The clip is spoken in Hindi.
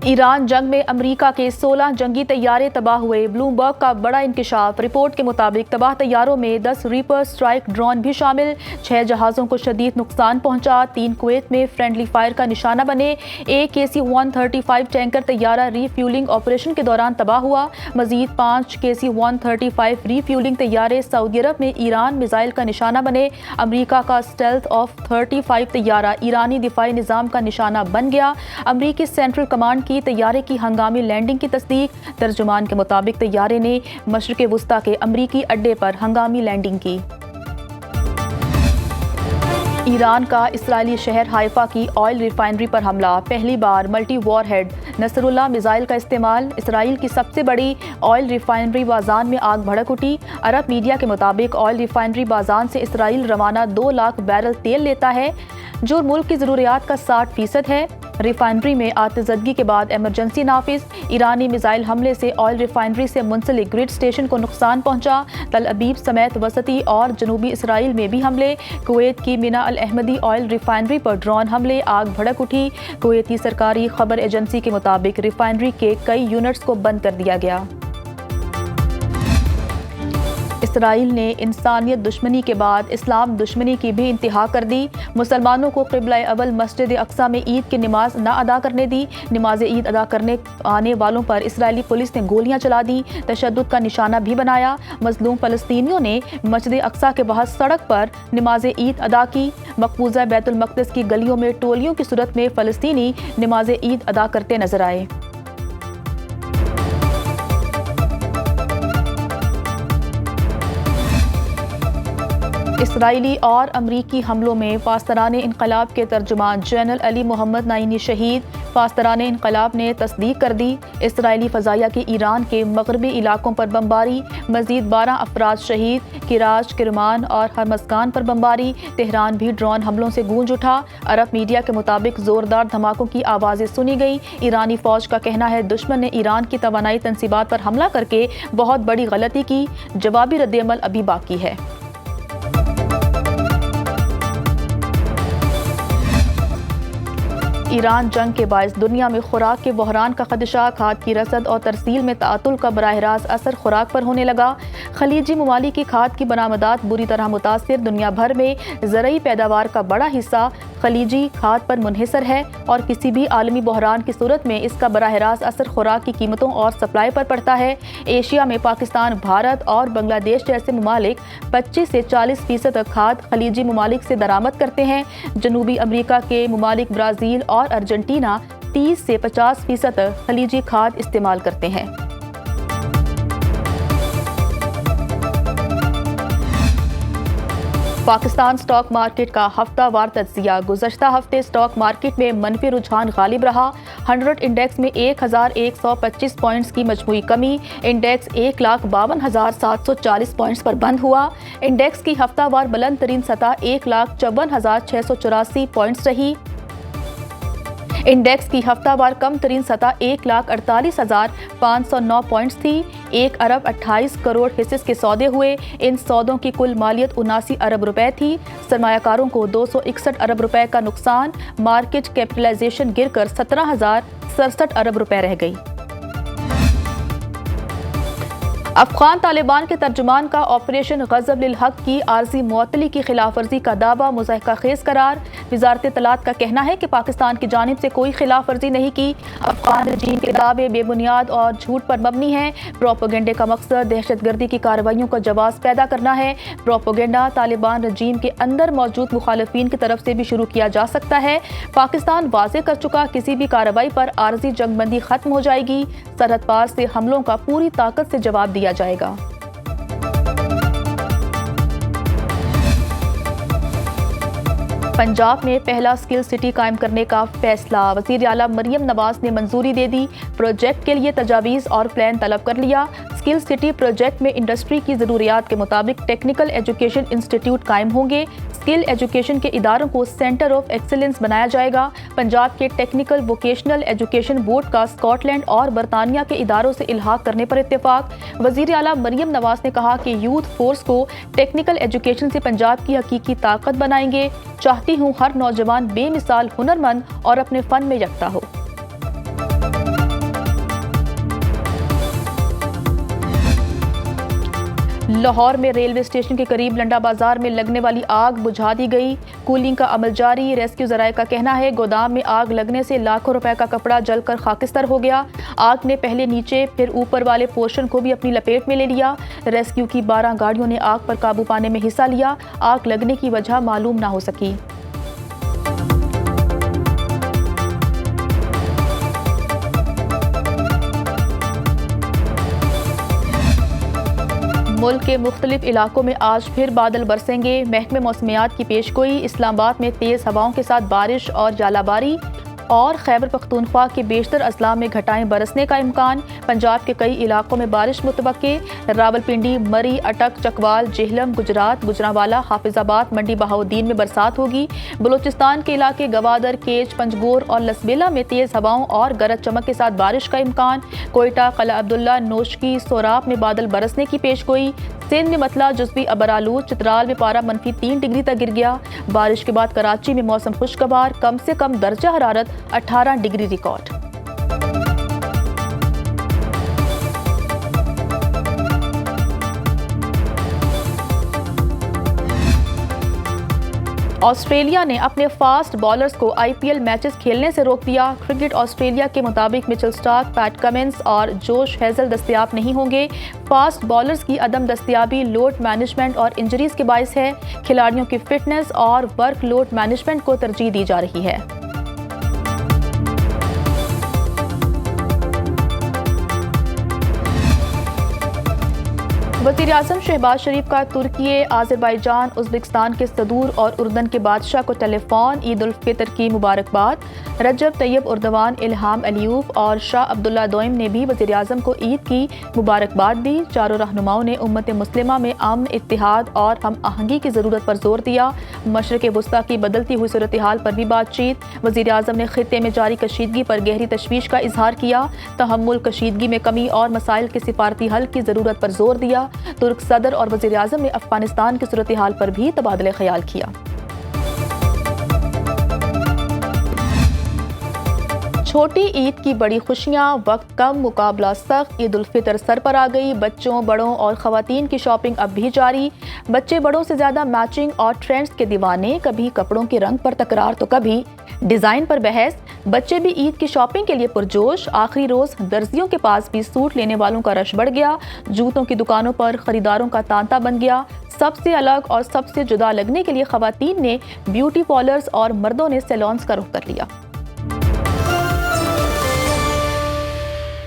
ईरान जंग में अमेरिका के 16 जंगी तैयारे तबाह हुए। ब्लूमबर्ग का बड़ा इंकशाफ। रिपोर्ट के मुताबिक तबाह तैयारों में 10 रीपर स्ट्राइक ड्रोन भी शामिल। 6 जहाज़ों को शदीद नुकसान पहुंचा। 3 कुवैत में फ्रेंडली फायर का निशाना बने। एक KC-135 टैंकर तैयारा रीफ्यूलिंग ऑपरेशन के दौरान तबाह हुआ। मजीद 5 KC-135 रीफ्यूलिंग तैयारे सऊदी अरब में ईरान मिसाइल का निशाना बने। अमेरिका का स्टेल्थ ऑफ 35 तैयारा ईरानी दिफाई निज़ाम का निशाना बन गया। अमेरिकी सेंट्रल कमांड की तैयारे की हंगामी लैंडिंग की तस्दीक। तर्जुमान के मुताबिक तैयारे ने मशरिक़ वुस्ता के अमरीकी अड्डे पर हंगामी लैंडिंग की। ईरान का इसराइली शहर हाइफा की ऑयल रिफाइनरी पर हमला। पहली बार मल्टी वॉरहेड नसरुल्लाह मिसाइल का इस्तेमाल। इसराइल की सबसे बड़ी ऑयल रिफाइनरी बाजान में आग भड़क उठी। अरब मीडिया के मुताबिक ऑयल रिफाइनरी बाजान से इसराइल रवाना 2 लाख बैरल तेल लेता है, जो मुल्क की ज़रूरियात का 60% है। रिफाइनरी में आतिशबाजी के बाद इमरजेंसी नाफिज। ईरानी मिसाइल हमले से ऑयल रिफाइनरी से मुंसलिक ग्रिड स्टेशन को नुकसान पहुंचा। तल अबीब समेत वसती और जनूबी इसराइल में भी हमले। कुवैत की मिना अल अहमदी ऑयल रिफाइनरी पर ड्रोन हमले, आग भड़क उठी। कुवैती सरकारी खबर एजेंसी के मुताबिक रिफाइनरी के कई यूनिट्स को बंद कर दिया गया। इसराइल ने इंसानियत दुश्मनी के बाद इस्लाम दुश्मनी की भी इंतहा कर दी। मुसलमानों को क़िबला अव्वल मस्जिद अक्सा में ईद की नमाज न अदा करने दी। नमाज ईद अदा करने आने वालों पर इसराइली पुलिस ने गोलियां चला दी, तशद्दुद का निशाना भी बनाया। मजलूम फ़लस्तीनियों ने मस्जिद अक्सा के बाहर सड़क पर नमाज ईद अदा की। मकबूजा बैतुल मक़दिस की गलियों में टोलियों की सूरत में फ़लस्तीनी नमाज ईद अदा करते नजर आए। इसराइली और अमरीकी हमलों में पासदारान इनकलाब के तर्जुमान जनरल अली मोहम्मद नाइनी शहीद। पासदारान इनकलाब ने तस्दीक कर दी। इसराइली फ़ज़ाइया की ईरान के मगरबी इलाकों पर बमबारी। मज़ीद 12 अफराद शहीद। किराज, किरमान और हरमज़गान पर बमबारी। तेहरान भी ड्रोन हमलों से गूंज उठा। अरब मीडिया के मुताबिक ज़ोरदार धमाकों की आवाज़ें सुनी गई। ईरानी फ़ौज का कहना है दुश्मन ने ईरान की तवानाई तंसीबात पर हमला करके बहुत बड़ी गलती की। जवाबी रद्द-ए-अमल अभी बाकी है। ईरान जंग के बायस दुनिया में खुराक के बहरान का खदशा। खाद की रसद और तरसील में तातुल का बराह रास्त असर खुराक पर होने लगा। खलीजी ममालिक की खाद की बरामदात बुरी तरह मुतासिर। दुनिया भर में ज़रई पैदावार का बड़ा हिस्सा खलीजी खाद पर मुनहसर है और किसी भी आलमी बहरान की सूरत में इसका बराह रास्त असर खुराक की कीमतों और सप्लाई पर पड़ता है। एशिया में पाकिस्तान, भारत और बांग्लादेश जैसे ममालिक 25 से 40% खाद खलीजी ममालिक से दरामद करते हैं। जनूबी अमरीका के ममालिक ब्राज़ील और अर्जेंटीना 30 से 50% खलीजी खाद इस्तेमाल करते हैं। पाकिस्तान स्टॉक मार्केट का हफ्तावार तज्जिया। गुज़श्ता हफ्ते स्टॉक मार्केट में मनफी रुझान गालिब रहा। 100 इंडेक्स में 1125 पॉइंट्स की मजमूई कमी। इंडेक्स 1,52,740 पॉइंट्स पर बंद हुआ। इंडेक्स की हफ्तावार बुलंद तरीन सतह 1,54,684 पॉइंट्स रही। इंडेक्स की हफ्तावार कम तरीन सतह 1,48,509 पॉइंट्स थी। 1 अरब 28 करोड़ हिस्से के सौदे हुए। इन सौदों की कुल मालियत 79 अरब रुपए थी। सरमायाकारों को 261 अरब रुपए का नुकसान। मार्केट कैपिटलाइजेशन गिरकर 17,067 अरब रुपए रह गई। अफगान तालिबान के तर्जुमान का ऑपरेशन गज़ब लिल हक की आर्जी मुअत्तली की खिलाफ वर्जी का दावा मुज़ाहिका खेज़ करार। वज़ारत इत्तलात का कहना है कि पाकिस्तान की जानिब से कोई खिलाफ वर्जी नहीं की। अफगान रजीम के दावे बेबुनियाद और झूठ पर मबनी है। प्रोपोगेंडे का मकसद दहशतगर्दी की कार्रवाइयों का जवाब पैदा करना है। प्रोपोगेंडा तालिबान रजीम के अंदर मौजूद मुखालिफिन की तरफ से भी शुरू किया जा सकता है। पाकिस्तान वाज़े कर चुका किसी भी कार्रवाई पर आर्जी जंगबंदी खत्म हो जाएगी। सरहद पार से हमलों का पूरी ताकत से जवाब दिया जाएगा। पंजाब में पहला स्किल सिटी कायम करने का फैसला। वज़ीर आला मरियम नवाज ने मंजूरी दे दी। प्रोजेक्ट के लिए तजावीज़ और प्लान तलब कर लिया। स्किल सिटी प्रोजेक्ट में इंडस्ट्री की ज़रूरियात के मुताबिक टेक्निकल एजुकेशन इंस्टीट्यूट कायम होंगे। स्किल एजुकेशन के इदारों को सेंटर ऑफ एक्सीलेंस बनाया जाएगा। पंजाब के टेक्निकल वोकेशनल एजुकेशन बोर्ड का स्कॉटलैंड और बरतानिया के इदारों से इल्हाक करने पर इत्तेफाक। वज़ीर आला मरियम नवाज ने कहा कि यूथ फोर्स को टेक्निकल एजुकेशन से पंजाब की हकीकी ताकत बनाएंगे। चाहती हूँ हर नौजवान बेमिसाल हुनरमंद और अपने फ़न में यकता हो। लाहौर में रेलवे स्टेशन के करीब लंडा बाजार में लगने वाली आग बुझा दी गई। कूलिंग का अमल जारी। रेस्क्यू जराये का कहना है गोदाम में आग लगने से लाखों रुपए का कपड़ा जलकर खाकिस्तर हो गया। आग ने पहले नीचे फिर ऊपर वाले पोर्शन को भी अपनी लपेट में ले लिया। रेस्क्यू की 12 गाड़ियों ने आग पर काबू पाने में हिस्सा लिया। आग लगने की वजह मालूम ना हो सकी। मुल्क के मुख्तलिफ इलाकों में आज फिर बादल बरसेंगे। महकमे मौसमियात की पेशगोई। इस्लामाबाद में तेज़ हवाओं के साथ बारिश और जालाबारी और खैबर पख्तूनख्वा के बेशतर अजला में घटाएं बरसने का इम्कान। पंजाब के कई इलाकों में बारिश मुतवक्के। रावलपिंडी, मरी, अटक, चकवाल, जेहलम, गुजरात, गुजरांवाला, हाफिजाबाद, मंडी बहाउद्दीन में बरसात होगी। बलूचिस्तान के इलाके गवादर, केज, पंजगोर और लसबेला में तेज़ हवाओं और गरज चमक के साथ बारिश का इम्कान। कोयटा, कला अब्दुल्ला, नोशकी, सोराब में बादल बरसने की पेशगोई। सिंध में मतला जुज़वी अबरालूद। चित्राल में पारा -3 डिग्री तक गिर गया। बारिश के बाद कराची में मौसम खुशगवार। कम से कम दर्जा हरारत 18 डिग्री रिकॉर्ड। ऑस्ट्रेलिया ने अपने फास्ट बॉलर्स को IPL मैचेस खेलने से रोक दिया। क्रिकेट ऑस्ट्रेलिया के मुताबिक मिचेल स्टार्क, पैट कमिंस और जोश हेजल दस्तयाब नहीं होंगे। फास्ट बॉलर्स की अदम दस्तयाबी लोड मैनेजमेंट और इंजरीज के बायस है। खिलाड़ियों की फिटनेस और वर्क लोड मैनेजमेंट को तरजीह दी जा रही है। वज़ीर-ए-आज़म शहबाज शरीफ का तुर्की, आज़रबाईजान, उज़्बेकिस्तान के सदूर और उर्दन के बादशाह को टेलीफोन। ईद उल फितर की मुबारकबाद। रजब तैयब उर्दवान, इल्हाम अलीयूब और शाह अब्दुल्ला दोइम ने भी वज़ीर-ए-आज़म को ईद की मुबारकबाद दी। चारों रहनुमाओं ने उम्मत मुस्लिमा में अमन, इत्तिहाद और हम आहंगी की ज़रूरत पर जोर दिया। मशरिक़ वुस्ता की बदलती हुई सूरत हाल पर भी बातचीत। वज़ीर-ए-आज़म ने खित्ते में जारी कशीदगी पर गहरी तशवीश का इजहार किया। तहम्मुल, कशीदगी में कमी और मसाइल के सिफारती हल की ज़रूरत पर जोर दिया। तुर्क सदर और वज़ीर-ए-आज़म ने अफगानिस्तान की सूरत हाल पर भी तबादले ख्याल किया। छोटी ईद की बड़ी खुशियां, वक्त कम, मुकाबला सख्त। ईद उल फितर सर पर आ गई। बच्चों, बड़ों और खवातीन की शॉपिंग अब भी जारी। बच्चे बड़ों से ज्यादा मैचिंग और ट्रेंड्स के दीवाने। कभी कपड़ों के रंग पर तकरार तो कभी डिजाइन पर बहस। बच्चे भी ईद की शॉपिंग के लिए पुरजोश। आखिरी रोज दर्जियों के पास भी सूट लेने वालों का रश बढ़ गया। जूतों की दुकानों पर खरीदारों का तांता बन गया। सबसे अलग और सबसे जुदा लगने के लिए खवातीन ने ब्यूटी पार्लर्स और मर्दों ने सैलून्स का रुख कर लिया।